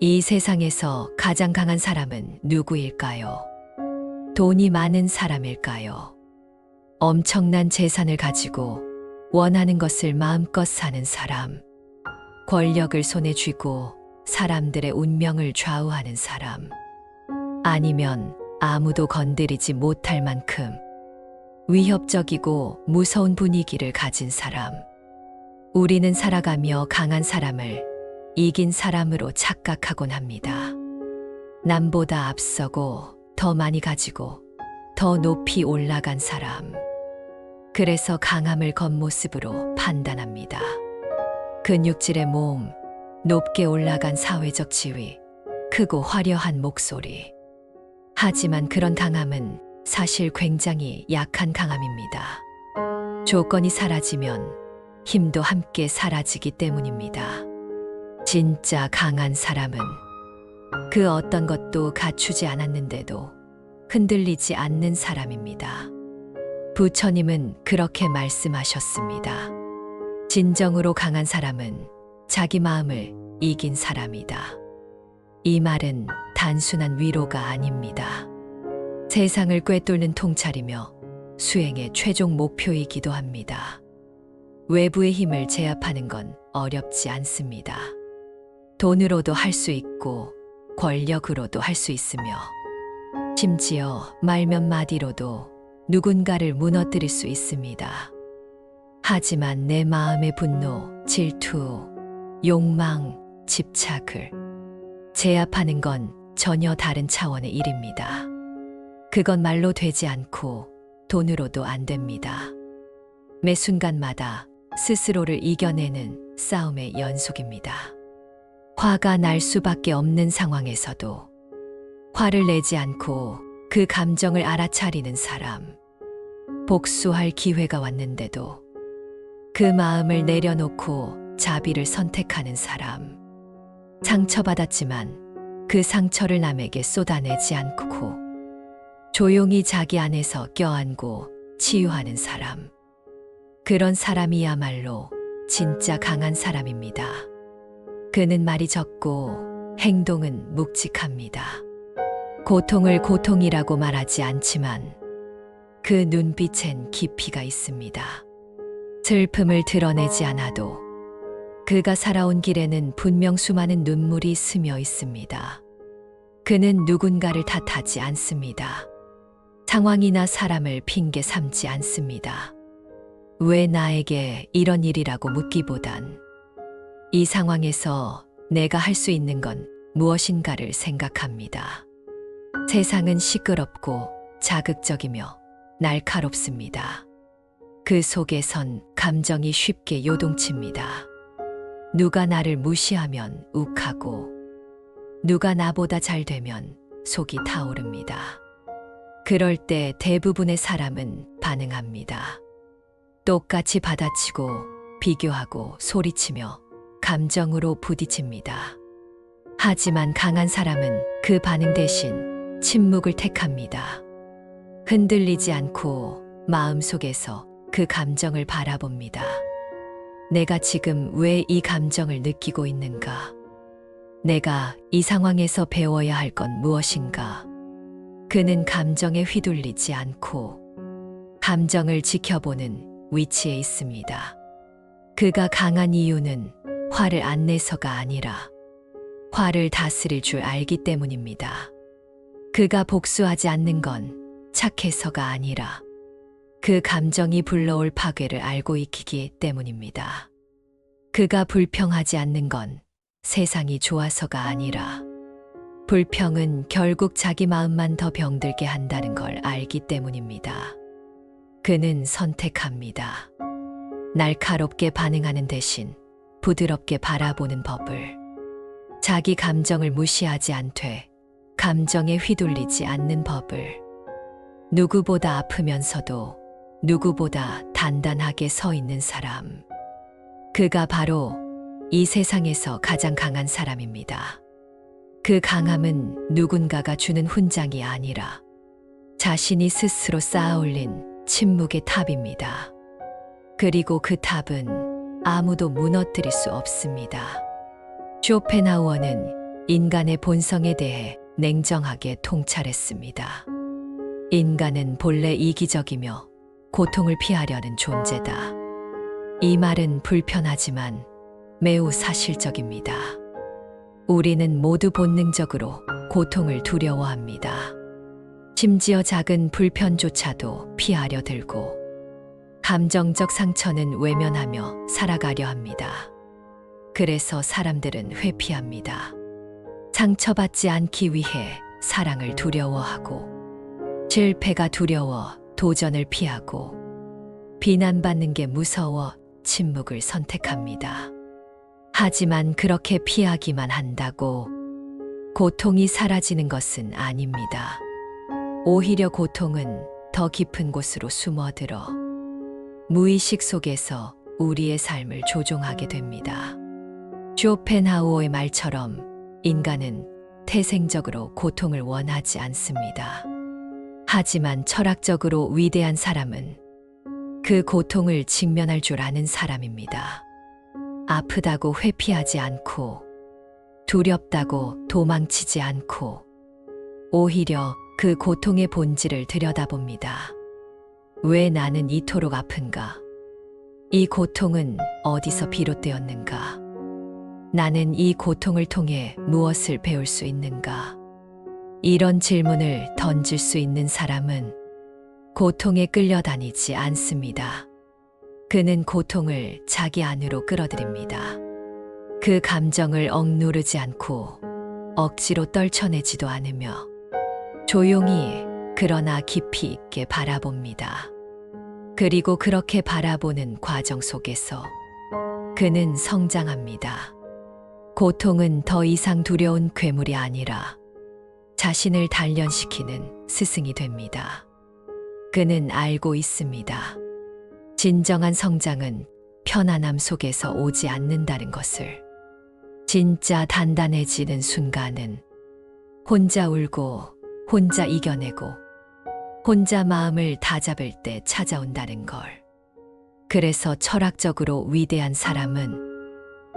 이 세상에서 가장 강한 사람은 누구일까요? 돈이 많은 사람일까요? 엄청난 재산을 가지고 원하는 것을 마음껏 사는 사람. 권력을 손에 쥐고 사람들의 운명을 좌우하는 사람. 아니면 아무도 건드리지 못할 만큼 위협적이고 무서운 분위기를 가진 사람. 우리는 살아가며 강한 사람을 이긴 사람으로 착각하곤 합니다. 남보다 앞서고 더 많이 가지고 더 높이 올라간 사람. 그래서 강함을 겉모습으로 판단합니다. 근육질의 몸, 높게 올라간 사회적 지위, 크고 화려한 목소리. 하지만 그런 강함은 사실 굉장히 약한 강함입니다. 조건이 사라지면 힘도 함께 사라지기 때문입니다. 진짜 강한 사람은 그 어떤 것도 갖추지 않았는데도 흔들리지 않는 사람입니다. 부처님은 그렇게 말씀하셨습니다. 진정으로 강한 사람은 자기 마음을 이긴 사람이다. 이 말은 단순한 위로가 아닙니다. 세상을 꿰뚫는 통찰이며 수행의 최종 목표이기도 합니다. 외부의 힘을 제압하는 건 어렵지 않습니다. 돈으로도 할 수 있고 권력으로도 할 수 있으며 심지어 말 몇 마디로도 누군가를 무너뜨릴 수 있습니다. 하지만 내 마음의 분노, 질투, 욕망, 집착을 제압하는 건 전혀 다른 차원의 일입니다. 그건 말로 되지 않고 돈으로도 안 됩니다. 매 순간마다 스스로를 이겨내는 싸움의 연속입니다. 화가 날 수밖에 없는 상황에서도 화를 내지 않고 그 감정을 알아차리는 사람. 복수할 기회가 왔는데도 그 마음을 내려놓고 자비를 선택하는 사람. 상처받았지만 그 상처를 남에게 쏟아내지 않고 조용히 자기 안에서 껴안고 치유하는 사람. 그런 사람이야말로 진짜 강한 사람입니다. 그는 말이 적고 행동은 묵직합니다. 고통을 고통이라고 말하지 않지만 그 눈빛엔 깊이가 있습니다. 슬픔을 드러내지 않아도 그가 살아온 길에는 분명 수많은 눈물이 스며 있습니다. 그는 누군가를 탓하지 않습니다. 상황이나 사람을 핑계 삼지 않습니다. 왜 나에게 이런 일이라고 묻기보단 이 상황에서 내가 할 수 있는 건 무엇인가를 생각합니다. 세상은 시끄럽고 자극적이며 날카롭습니다. 그 속에선 감정이 쉽게 요동칩니다. 누가 나를 무시하면 욱하고 누가 나보다 잘 되면 속이 타오릅니다. 그럴 때 대부분의 사람은 반응합니다. 똑같이 받아치고 비교하고 소리치며 감정으로 부딪힙니다. 하지만 강한 사람은 그 반응 대신 침묵을 택합니다. 흔들리지 않고 마음속에서 그 감정을 바라봅니다. 내가 지금 왜 이 감정을 느끼고 있는가? 내가 이 상황에서 배워야 할 건 무엇인가? 그는 감정에 휘둘리지 않고 감정을 지켜보는 위치에 있습니다. 그가 강한 이유는 화를 안 내서가 아니라 화를 다스릴 줄 알기 때문입니다. 그가 복수하지 않는 건 착해서가 아니라 그 감정이 불러올 파괴를 알고 있기 때문입니다. 그가 불평하지 않는 건 세상이 좋아서가 아니라 불평은 결국 자기 마음만 더 병들게 한다는 걸 알기 때문입니다. 그는 선택합니다. 날카롭게 반응하는 대신 부드럽게 바라보는 법을. 자기 감정을 무시하지 않되 감정에 휘둘리지 않는 법을. 누구보다 아프면서도 누구보다 단단하게 서 있는 사람. 그가 바로 이 세상에서 가장 강한 사람입니다. 그 강함은 누군가가 주는 훈장이 아니라 자신이 스스로 쌓아올린 침묵의 탑입니다. 그리고 그 탑은 아무도 무너뜨릴 수 없습니다. 쇼펜하우어는 인간의 본성에 대해 냉정하게 통찰했습니다. 인간은 본래 이기적이며 고통을 피하려는 존재다. 이 말은 불편하지만 매우 사실적입니다. 우리는 모두 본능적으로 고통을 두려워합니다. 심지어 작은 불편조차도 피하려 들고 감정적 상처는 외면하며 살아가려 합니다. 그래서 사람들은 회피합니다. 상처받지 않기 위해 사랑을 두려워하고 실패가 두려워 도전을 피하고 비난받는 게 무서워 침묵을 선택합니다. 하지만 그렇게 피하기만 한다고 고통이 사라지는 것은 아닙니다. 오히려 고통은 더 깊은 곳으로 숨어들어 무의식 속에서 우리의 삶을 조종하게 됩니다. 쇼펜하우어의 말처럼 인간은 태생적으로 고통을 원하지 않습니다. 하지만 철학적으로 위대한 사람은 그 고통을 직면할 줄 아는 사람입니다. 아프다고 회피하지 않고 두렵다고 도망치지 않고 오히려 그 고통의 본질을 들여다봅니다. 왜 나는 이토록 아픈가? 이 고통은 어디서 비롯되었는가? 나는 이 고통을 통해 무엇을 배울 수 있는가? 이런 질문을 던질 수 있는 사람은 고통에 끌려다니지 않습니다. 그는 고통을 자기 안으로 끌어들입니다. 그 감정을 억누르지 않고 억지로 떨쳐내지도 않으며 조용히 그러나 깊이 있게 바라봅니다. 그리고 그렇게 바라보는 과정 속에서 그는 성장합니다. 고통은 더 이상 두려운 괴물이 아니라 자신을 단련시키는 스승이 됩니다. 그는 알고 있습니다. 진정한 성장은 편안함 속에서 오지 않는다는 것을. 진짜 단단해지는 순간은 혼자 울고 혼자 이겨내고 혼자 마음을 다잡을 때 찾아온다는 걸. 그래서 철학적으로 위대한 사람은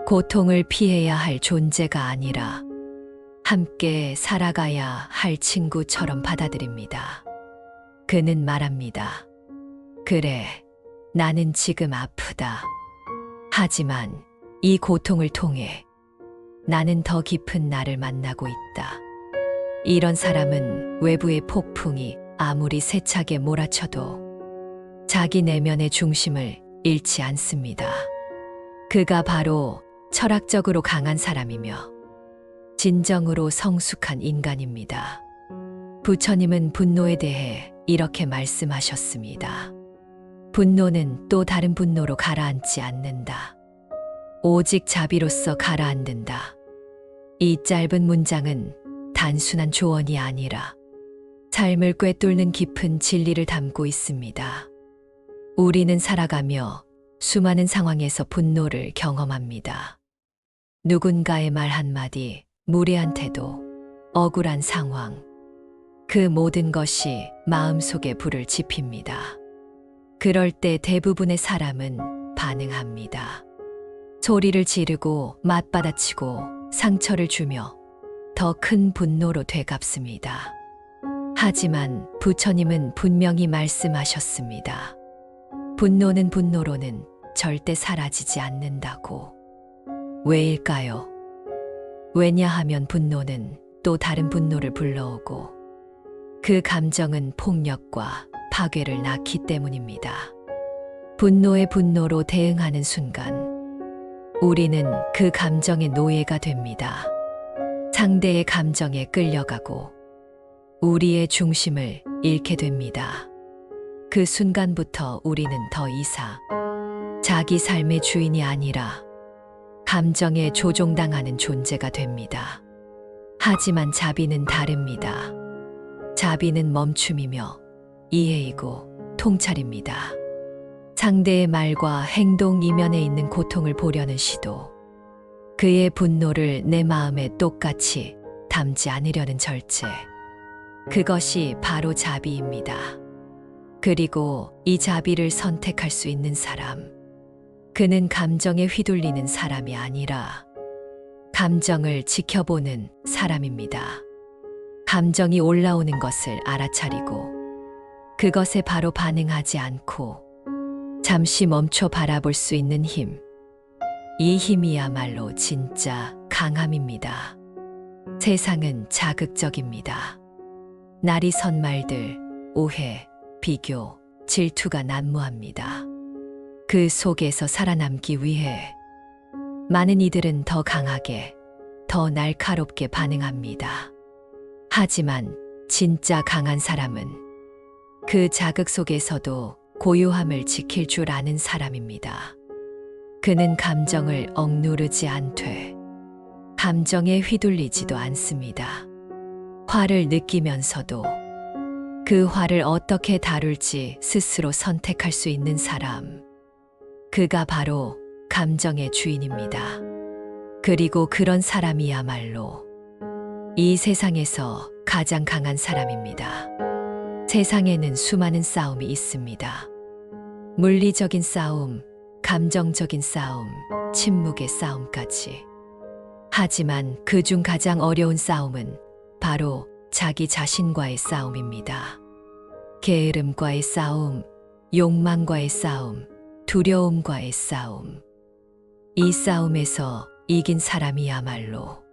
고통을 피해야 할 존재가 아니라 함께 살아가야 할 친구처럼 받아들입니다. 그는 말합니다. 그래, 나는 지금 아프다. 하지만 이 고통을 통해 나는 더 깊은 나를 만나고 있다. 이런 사람은 외부의 폭풍이 아무리 세차게 몰아쳐도 자기 내면의 중심을 잃지 않습니다. 그가 바로 철학적으로 강한 사람이며 진정으로 성숙한 인간입니다. 부처님은 분노에 대해 이렇게 말씀하셨습니다. 분노는 또 다른 분노로 가라앉지 않는다. 오직 자비로서 가라앉는다. 이 짧은 문장은 단순한 조언이 아니라 삶을 꿰뚫는 깊은 진리를 담고 있습니다. 우리는 살아가며 수많은 상황에서 분노를 경험합니다. 누군가의 말 한마디, 무례한 태도, 억울한 상황, 그 모든 것이 마음속에 불을 지핍니다. 그럴 때 대부분의 사람은 반응합니다. 소리를 지르고 맞받아치고 상처를 주며 더 큰 분노로 되갚습니다. 하지만 부처님은 분명히 말씀하셨습니다. 분노는 분노로는 절대 사라지지 않는다고. 왜일까요? 왜냐하면 분노는 또 다른 분노를 불러오고 그 감정은 폭력과 파괴를 낳기 때문입니다. 분노의 분노로 대응하는 순간 우리는 그 감정의 노예가 됩니다. 상대의 감정에 끌려가고 우리의 중심을 잃게 됩니다. 그 순간부터 우리는 더 이상 자기 삶의 주인이 아니라 감정에 조종당하는 존재가 됩니다. 하지만 자비는 다릅니다. 자비는 멈춤이며 이해이고 통찰입니다. 상대의 말과 행동 이면에 있는 고통을 보려는 시도, 그의 분노를 내 마음에 똑같이 담지 않으려는 절제, 그것이 바로 자비입니다. 그리고 이 자비를 선택할 수 있는 사람, 그는 감정에 휘둘리는 사람이 아니라 감정을 지켜보는 사람입니다. 감정이 올라오는 것을 알아차리고 그것에 바로 반응하지 않고 잠시 멈춰 바라볼 수 있는 힘. 이 힘이야말로 진짜 강함입니다. 세상은 자극적입니다. 날이 선 말들, 오해, 비교, 질투가 난무합니다. 그 속에서 살아남기 위해 많은 이들은 더 강하게, 더 날카롭게 반응합니다. 하지만 진짜 강한 사람은 그 자극 속에서도 고요함을 지킬 줄 아는 사람입니다. 그는 감정을 억누르지 않되 감정에 휘둘리지도 않습니다. 화를 느끼면서도 그 화를 어떻게 다룰지 스스로 선택할 수 있는 사람. 그가 바로 감정의 주인입니다. 그리고 그런 사람이야말로 이 세상에서 가장 강한 사람입니다. 세상에는 수많은 싸움이 있습니다. 물리적인 싸움, 감정적인 싸움, 침묵의 싸움까지. 하지만 그중 가장 어려운 싸움은 바로 자기 자신과의 싸움입니다. 게으름과의 싸움, 욕망과의 싸움, 두려움과의 싸움. 이 싸움에서 이긴 사람이야말로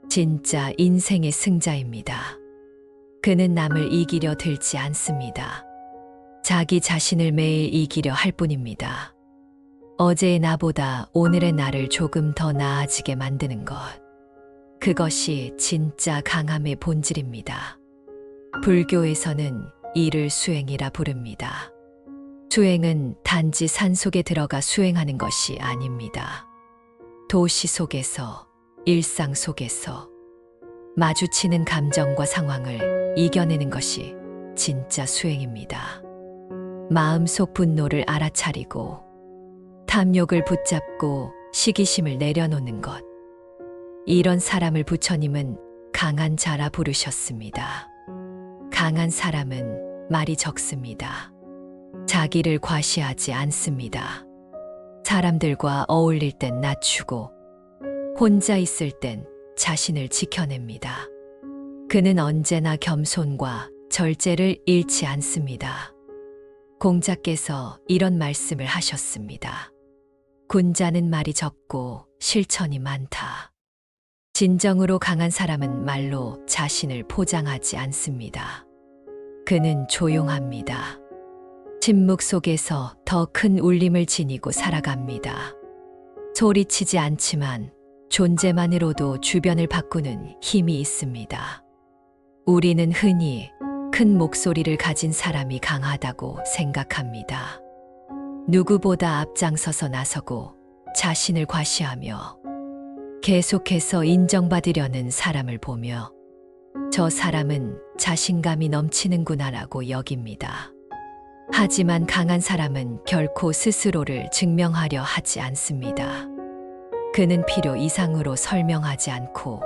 진짜 인생의 승자입니다. 그는 남을 이기려 들지 않습니다. 자기 자신을 매일 이기려 할 뿐입니다. 어제의 나보다 오늘의 나를 조금 더 나아지게 만드는 것. 그것이 진짜 강함의 본질입니다. 불교에서는 이를 수행이라 부릅니다. 수행은 단지 산속에 들어가 수행하는 것이 아닙니다. 도시 속에서, 일상 속에서 마주치는 감정과 상황을 이겨내는 것이 진짜 수행입니다. 마음속 분노를 알아차리고 탐욕을 붙잡고 시기심을 내려놓는 것. 이런 사람을 부처님은 강한 자라 부르셨습니다. 강한 사람은 말이 적습니다. 자기를 과시하지 않습니다. 사람들과 어울릴 땐 낮추고 혼자 있을 땐 자신을 지켜냅니다. 그는 언제나 겸손과 절제를 잃지 않습니다. 공자께서 이런 말씀을 하셨습니다. 군자는 말이 적고 실천이 많다. 진정으로 강한 사람은 말로 자신을 포장하지 않습니다. 그는 조용합니다. 침묵 속에서 더 큰 울림을 지니고 살아갑니다. 소리치지 않지만 존재만으로도 주변을 바꾸는 힘이 있습니다. 우리는 흔히 큰 목소리를 가진 사람이 강하다고 생각합니다. 누구보다 앞장서서 나서고 자신을 과시하며 계속해서 인정받으려는 사람을 보며 저 사람은 자신감이 넘치는구나라고 여깁니다. 하지만 강한 사람은 결코 스스로를 증명하려 하지 않습니다. 그는 필요 이상으로 설명하지 않고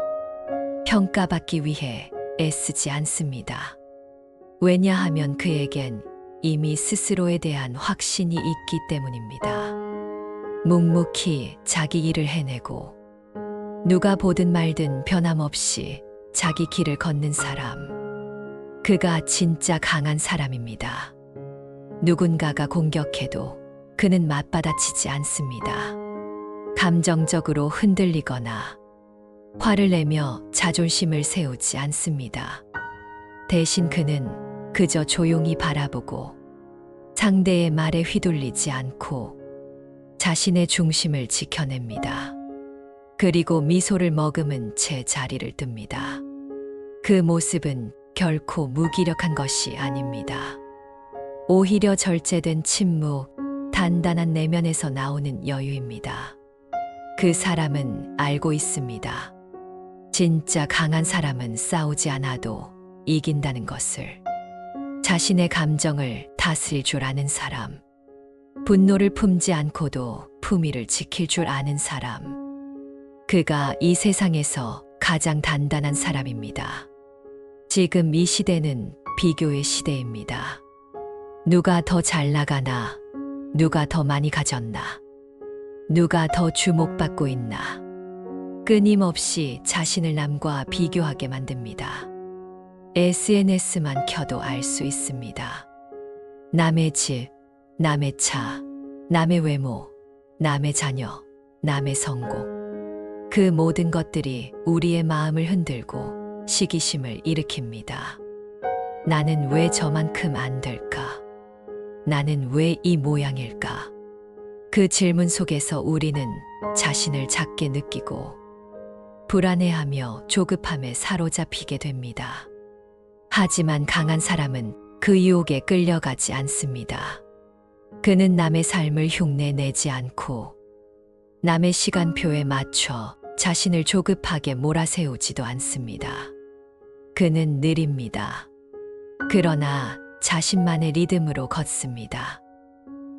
평가받기 위해 애쓰지 않습니다. 왜냐하면 그에겐 이미 스스로에 대한 확신이 있기 때문입니다. 묵묵히 자기 일을 해내고 누가 보든 말든 변함없이 자기 길을 걷는 사람. 그가 진짜 강한 사람입니다. 누군가가 공격해도 그는 맞받아치지 않습니다. 감정적으로 흔들리거나 화를 내며 자존심을 세우지 않습니다. 대신 그는 그저 조용히 바라보고 상대의 말에 휘둘리지 않고 자신의 중심을 지켜냅니다. 그리고 미소를 머금은 채 자리를 뜹니다. 그 모습은 결코 무기력한 것이 아닙니다. 오히려 절제된 침묵, 단단한 내면에서 나오는 여유입니다. 그 사람은 알고 있습니다. 진짜 강한 사람은 싸우지 않아도 이긴다는 것을. 자신의 감정을 다스릴 줄 아는 사람. 분노를 품지 않고도 품위를 지킬 줄 아는 사람. 그가 이 세상에서 가장 단단한 사람입니다. 지금 이 시대는 비교의 시대입니다. 누가 더 잘 나가나, 누가 더 많이 가졌나, 누가 더 주목받고 있나. 끊임없이 자신을 남과 비교하게 만듭니다. SNS만 켜도 알 수 있습니다. 남의 집, 남의 차, 남의 외모, 남의 자녀, 남의 성공. 그 모든 것들이 우리의 마음을 흔들고 시기심을 일으킵니다. 나는 왜 저만큼 안 될까? 나는 왜 이 모양일까? 그 질문 속에서 우리는 자신을 작게 느끼고 불안해하며 조급함에 사로잡히게 됩니다. 하지만 강한 사람은 그 유혹에 끌려가지 않습니다. 그는 남의 삶을 흉내내지 않고 남의 시간표에 맞춰 자신을 조급하게 몰아세우지도 않습니다. 그는 느립니다. 그러나 자신만의 리듬으로 걷습니다.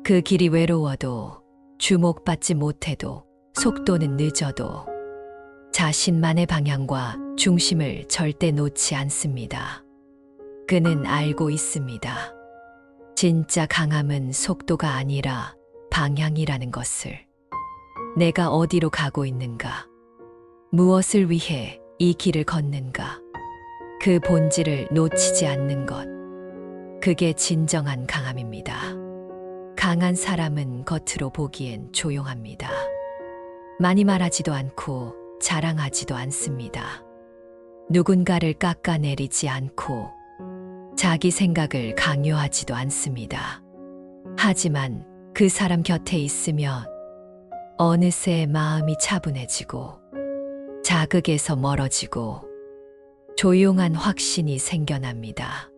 그 길이 외로워도 주목받지 못해도 속도는 늦어도 자신만의 방향과 중심을 절대 놓지 않습니다. 그는 알고 있습니다. 진짜 강함은 속도가 아니라 방향이라는 것을. 내가 어디로 가고 있는가? 무엇을 위해 이 길을 걷는가? 그 본질을 놓치지 않는 것. 그게 진정한 강함입니다. 강한 사람은 겉으로 보기엔 조용합니다. 많이 말하지도 않고 자랑하지도 않습니다. 누군가를 깎아내리지 않고 자기 생각을 강요하지도 않습니다. 하지만 그 사람 곁에 있으면 어느새 마음이 차분해지고 자극에서 멀어지고 조용한 확신이 생겨납니다.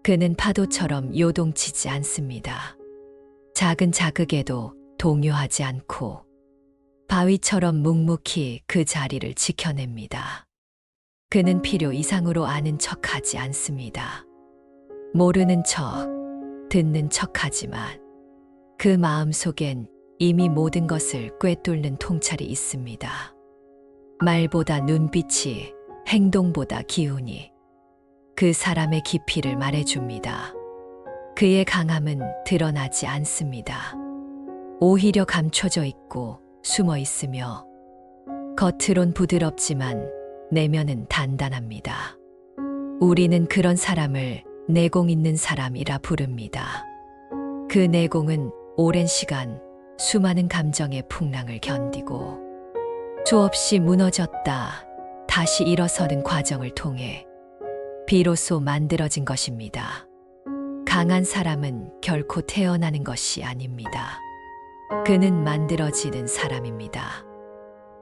그는 파도처럼 요동치지 않습니다. 작은 자극에도 동요하지 않고 바위처럼 묵묵히 그 자리를 지켜냅니다. 그는 필요 이상으로 아는 척하지 않습니다. 모르는 척, 듣는 척하지만 그 마음 속엔 이미 모든 것을 꿰뚫는 통찰이 있습니다. 말보다 눈빛이, 행동보다 기운이 그 사람의 깊이를 말해줍니다. 그의 강함은 드러나지 않습니다. 오히려 감춰져 있고 숨어 있으며 겉으론 부드럽지만 내면은 단단합니다. 우리는 그런 사람을 내공 있는 사람이라 부릅니다. 그 내공은 오랜 시간 수많은 감정의 풍랑을 견디고 수없이 무너졌다 다시 일어서는 과정을 통해 비로소 만들어진 것입니다. 강한 사람은 결코 태어나는 것이 아닙니다. 그는 만들어지는 사람입니다.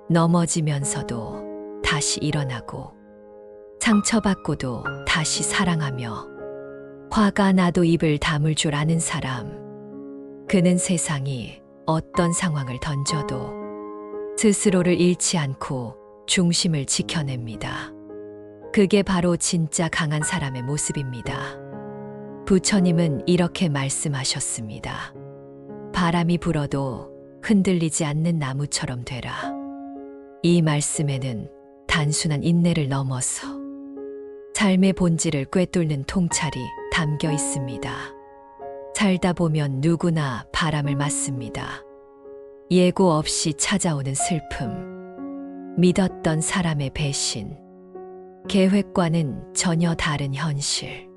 넘어지면서도 다시 일어나고 상처받고도 다시 사랑하며 화가 나도 입을 다물 줄 아는 사람. 그는 세상이 어떤 상황을 던져도 스스로를 잃지 않고 중심을 지켜냅니다. 그게 바로 진짜 강한 사람의 모습입니다. 부처님은 이렇게 말씀하셨습니다. 바람이 불어도 흔들리지 않는 나무처럼 되라. 이 말씀에는 단순한 인내를 넘어서 삶의 본질을 꿰뚫는 통찰이 담겨 있습니다. 살다 보면 누구나 바람을 맞습니다. 예고 없이 찾아오는 슬픔, 믿었던 사람의 배신, 계획과는 전혀 다른 현실.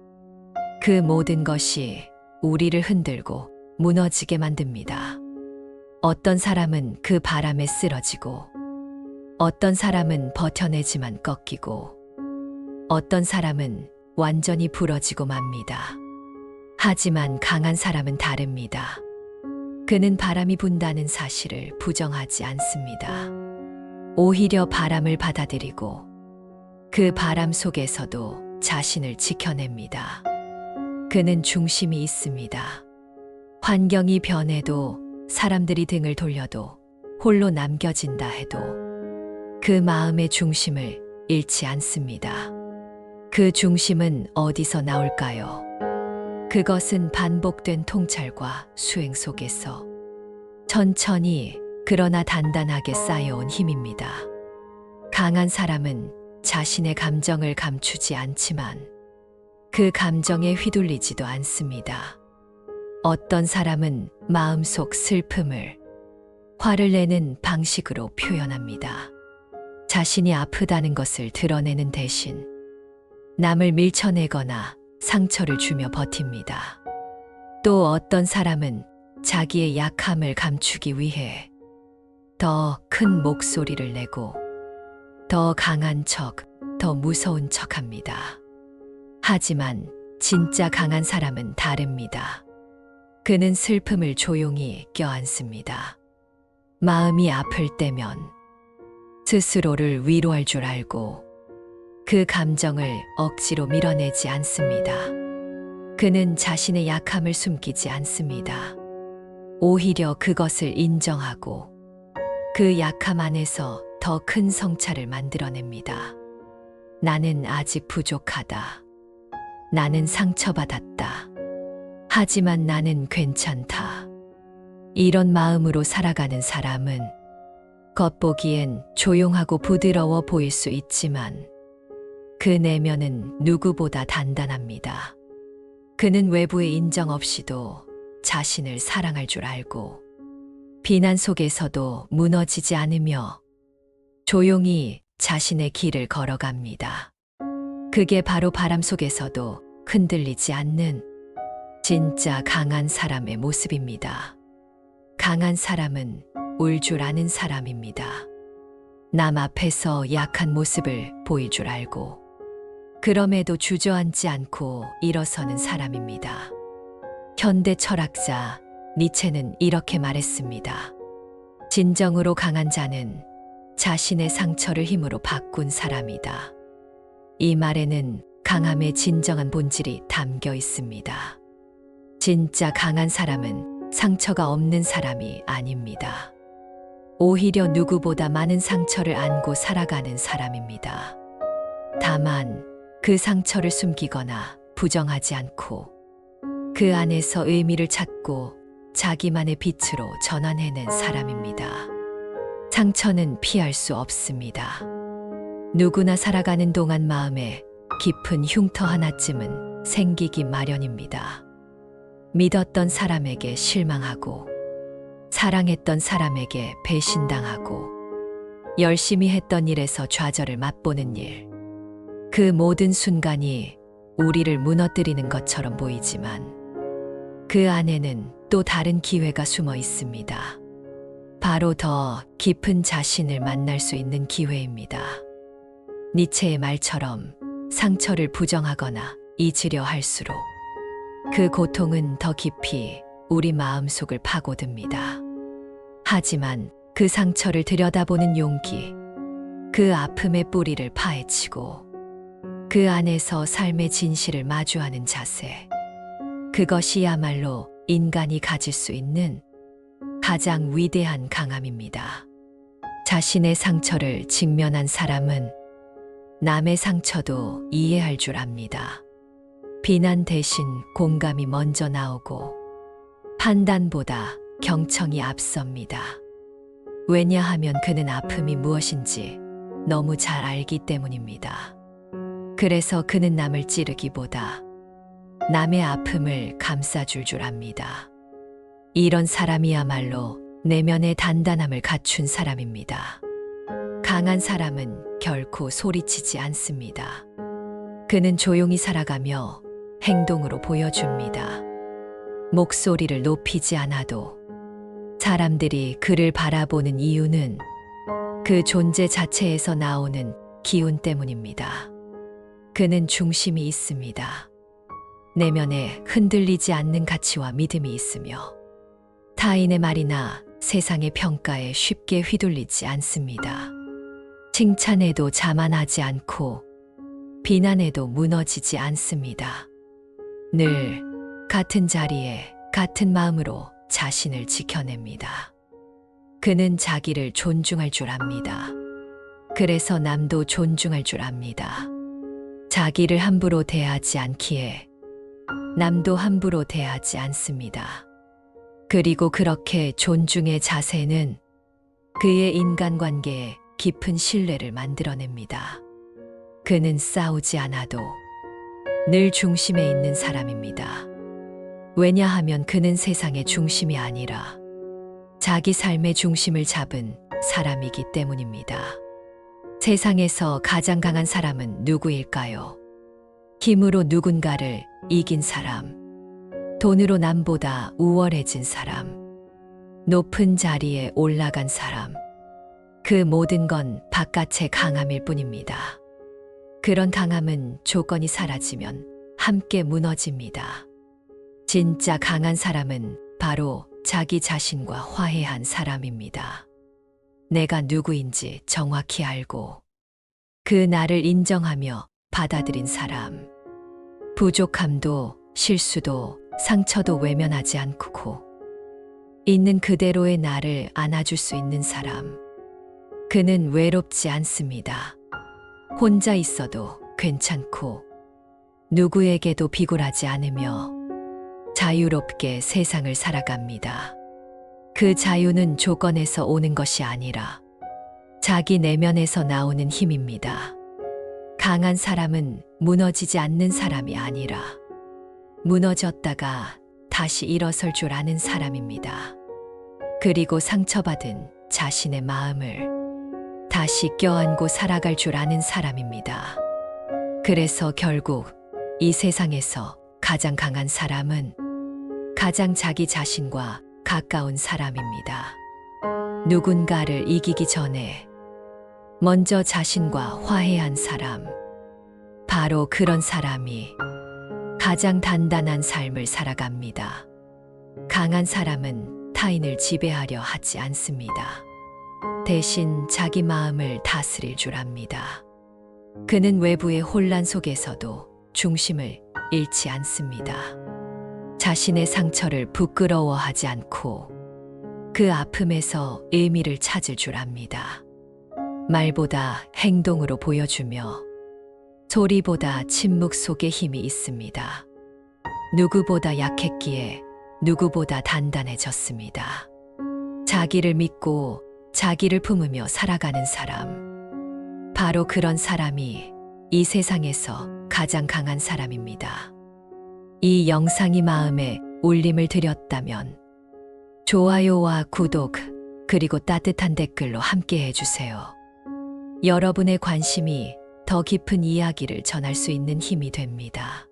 그 모든 것이 우리를 흔들고 무너지게 만듭니다. 어떤 사람은 그 바람에 쓰러지고, 어떤 사람은 버텨내지만 꺾이고, 어떤 사람은 완전히 부러지고 맙니다. 하지만 강한 사람은 다릅니다. 그는 바람이 분다는 사실을 부정하지 않습니다. 오히려 바람을 받아들이고 그 바람 속에서도 자신을 지켜냅니다. 그는 중심이 있습니다. 환경이 변해도 사람들이 등을 돌려도 홀로 남겨진다 해도 그 마음의 중심을 잃지 않습니다. 그 중심은 어디서 나올까요? 그것은 반복된 통찰과 수행 속에서 천천히 그러나 단단하게 쌓여온 힘입니다. 강한 사람은 자신의 감정을 감추지 않지만 그 감정에 휘둘리지도 않습니다. 어떤 사람은 마음속 슬픔을 화를 내는 방식으로 표현합니다. 자신이 아프다는 것을 드러내는 대신 남을 밀쳐내거나 상처를 주며 버팁니다. 또 어떤 사람은 자기의 약함을 감추기 위해 더 큰 목소리를 내고 더 강한 척, 더 무서운 척 합니다. 하지만 진짜 강한 사람은 다릅니다. 그는 슬픔을 조용히 껴안습니다. 마음이 아플 때면 스스로를 위로할 줄 알고 그 감정을 억지로 밀어내지 않습니다. 그는 자신의 약함을 숨기지 않습니다. 오히려 그것을 인정하고 그 약함 안에서 더 큰 성찰을 만들어냅니다. 나는 아직 부족하다. 나는 상처받았다. 하지만 나는 괜찮다. 이런 마음으로 살아가는 사람은 겉보기엔 조용하고 부드러워 보일 수 있지만 그 내면은 누구보다 단단합니다. 그는 외부의 인정 없이도 자신을 사랑할 줄 알고 비난 속에서도 무너지지 않으며 조용히 자신의 길을 걸어갑니다. 그게 바로 바람 속에서도 흔들리지 않는 진짜 강한 사람의 모습입니다. 강한 사람은 울 줄 아는 사람입니다. 남 앞에서 약한 모습을 보일 줄 알고 그럼에도 주저앉지 않고 일어서는 사람입니다. 현대 철학자 니체는 이렇게 말했습니다. 진정으로 강한 자는 자신의 상처를 힘으로 바꾼 사람이다. 이 말에는 강함의 진정한 본질이 담겨 있습니다. 진짜 강한 사람은 상처가 없는 사람이 아닙니다. 오히려 누구보다 많은 상처를 안고 살아가는 사람입니다. 다만 그 상처를 숨기거나 부정하지 않고 그 안에서 의미를 찾고 자기만의 빛으로 전환해낸 사람입니다. 상처는 피할 수 없습니다. 누구나 살아가는 동안 마음에 깊은 흉터 하나쯤은 생기기 마련입니다. 믿었던 사람에게 실망하고 사랑했던 사람에게 배신당하고 열심히 했던 일에서 좌절을 맛보는 일. 그 모든 순간이 우리를 무너뜨리는 것처럼 보이지만 그 안에는 또 다른 기회가 숨어 있습니다. 바로 더 깊은 자신을 만날 수 있는 기회입니다. 니체의 말처럼 상처를 부정하거나 잊으려 할수록 그 고통은 더 깊이 우리 마음속을 파고듭니다. 하지만 그 상처를 들여다보는 용기, 그 아픔의 뿌리를 파헤치고 그 안에서 삶의 진실을 마주하는 자세, 그것이야말로 인간이 가질 수 있는 가장 위대한 강함입니다. 자신의 상처를 직면한 사람은 남의 상처도 이해할 줄 압니다. 비난 대신 공감이 먼저 나오고 판단보다 경청이 앞섭니다. 왜냐하면 그는 아픔이 무엇인지 너무 잘 알기 때문입니다. 그래서 그는 남을 찌르기보다 남의 아픔을 감싸줄 줄 압니다. 이런 사람이야말로 내면의 단단함을 갖춘 사람입니다. 강한 사람은 결코 소리치지 않습니다. 그는 조용히 살아가며 행동으로 보여줍니다. 목소리를 높이지 않아도 사람들이 그를 바라보는 이유는 그 존재 자체에서 나오는 기운 때문입니다. 그는 중심이 있습니다. 내면에 흔들리지 않는 가치와 믿음이 있으며 타인의 말이나 세상의 평가에 쉽게 휘둘리지 않습니다. 칭찬에도 자만하지 않고 비난에도 무너지지 않습니다. 늘 같은 자리에 같은 마음으로 자신을 지켜냅니다. 그는 자기를 존중할 줄 압니다. 그래서 남도 존중할 줄 압니다. 자기를 함부로 대하지 않기에 남도 함부로 대하지 않습니다. 그리고 그렇게 존중의 자세는 그의 인간관계에 깊은 신뢰를 만들어냅니다. 그는 싸우지 않아도 늘 중심에 있는 사람입니다. 왜냐하면 그는 세상의 중심이 아니라 자기 삶의 중심을 잡은 사람이기 때문입니다. 세상에서 가장 강한 사람은 누구일까요? 힘으로 누군가를 이긴 사람, 돈으로 남보다 우월해진 사람, 높은 자리에 올라간 사람. 그 모든 건 바깥의 강함일 뿐입니다. 그런 강함은 조건이 사라지면 함께 무너집니다. 진짜 강한 사람은 바로 자기 자신과 화해한 사람입니다. 내가 누구인지 정확히 알고 그 나를 인정하며 받아들인 사람. 부족함도 실수도 상처도 외면하지 않고 있는 그대로의 나를 안아줄 수 있는 사람. 그는 외롭지 않습니다. 혼자 있어도 괜찮고 누구에게도 비굴하지 않으며 자유롭게 세상을 살아갑니다. 그 자유는 조건에서 오는 것이 아니라 자기 내면에서 나오는 힘입니다. 강한 사람은 무너지지 않는 사람이 아니라 무너졌다가 다시 일어설 줄 아는 사람입니다. 그리고 상처받은 자신의 마음을 다시 껴안고 살아갈 줄 아는 사람입니다. 그래서 결국 이 세상에서 가장 강한 사람은 가장 자기 자신과 가까운 사람입니다. 누군가를 이기기 전에 먼저 자신과 화해한 사람. 바로 그런 사람이 가장 단단한 삶을 살아갑니다. 강한 사람은 타인을 지배하려 하지 않습니다. 대신 자기 마음을 다스릴 줄 압니다. 그는 외부의 혼란 속에서도 중심을 잃지 않습니다. 자신의 상처를 부끄러워하지 않고 그 아픔에서 의미를 찾을 줄 압니다. 말보다 행동으로 보여주며 소리보다 침묵 속에 힘이 있습니다. 누구보다 약했기에 누구보다 단단해졌습니다. 자기를 믿고 자기를 품으며 살아가는 사람. 바로 그런 사람이 이 세상에서 가장 강한 사람입니다. 이 영상이 마음에 울림을 드렸다면 좋아요와 구독, 그리고 따뜻한 댓글로 함께 해주세요. 여러분의 관심이 더 깊은 이야기를 전할 수 있는 힘이 됩니다.